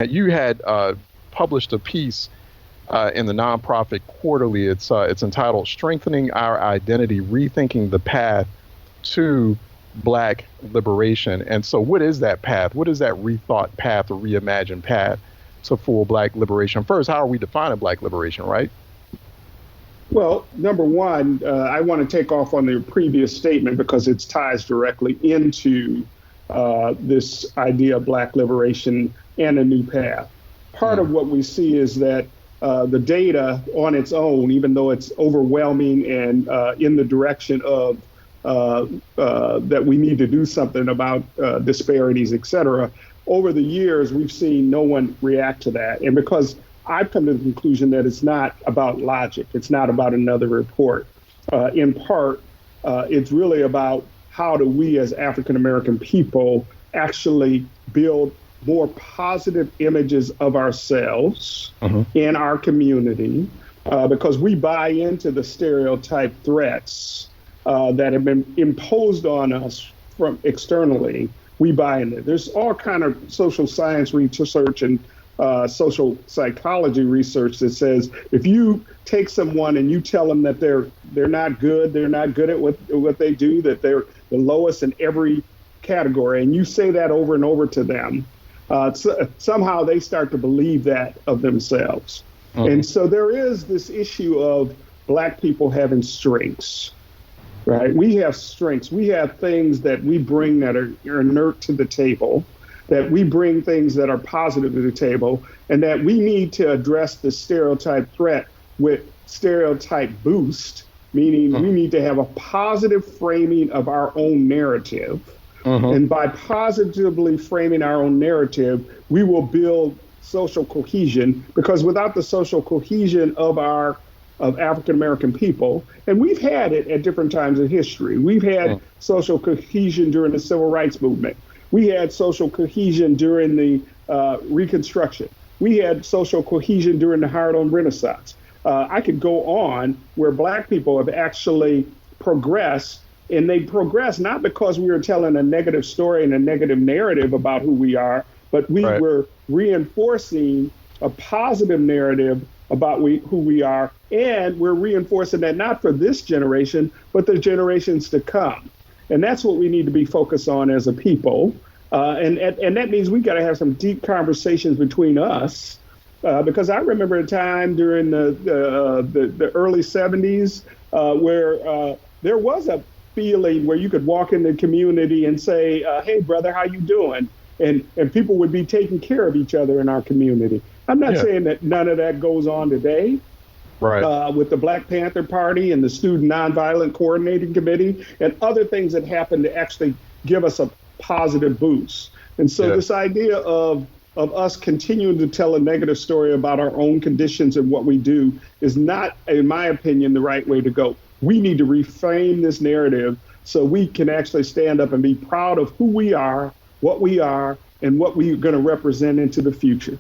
You had published a piece in the nonprofit Quarterly. It's entitled "Strengthening Our Identity: Rethinking the Path to Black Liberation." And so, what is that path? What is that rethought path or reimagined path to full Black liberation? First, how are we defining Black liberation, right? Well, number one, I want to take off on the previous statement because it ties directly into this idea of Black liberation and a new path. Part of what we see is that the data on its own, even though it's overwhelming and in the direction of that we need to do something about disparities, et cetera, over the years, we've seen no one react to that. And because I've come to the conclusion that it's not about logic, it's not about another report. In part, it's really about how do we as African American people actually build more positive images of ourselves in our community, because we buy into the stereotype threats that have been imposed on us from externally. We buy into it. There's all kind of social science research and social psychology research that says if you take someone and you tell them that they're not good at what they do, that they're the lowest in every category, and you say that over and over to them, somehow they start to believe that of themselves. And so there is this issue of Black people having strengths, right? We have strengths. We have things that we bring that are inert to the table, that we bring things that are positive to the table, and that we need to address the stereotype threat with stereotype boost, meaning we need to have a positive framing of our own narrative. And by positively framing our own narrative, we will build social cohesion, because without the social cohesion of African American people, and we've had it at different times in history. We've had social cohesion during the Civil Rights Movement. We had social cohesion during the Reconstruction. We had social cohesion during the Harlem Renaissance. I could go on where Black people have actually progressed, and they progressed not because we were telling a negative story and a negative narrative about who we are, but we were reinforcing a positive narrative about who we are, and we're reinforcing that not for this generation, but the generations to come. And that's what we need to be focused on as a people. And that means we got to have some deep conversations between us, because I remember a time during the early 70s where there was a feeling where you could walk in the community and say, hey, brother, how you doing? And people would be taking care of each other in our community. I'm not saying that none of that goes on today. With the Black Panther Party and the Student Nonviolent Coordinating Committee and other things that happen to actually give us a positive boost. And so this idea of us continuing to tell a negative story about our own conditions and what we do is not, in my opinion, the right way to go. We need to reframe this narrative so we can actually stand up and be proud of who we are, what we are, and what we're going to represent into the future.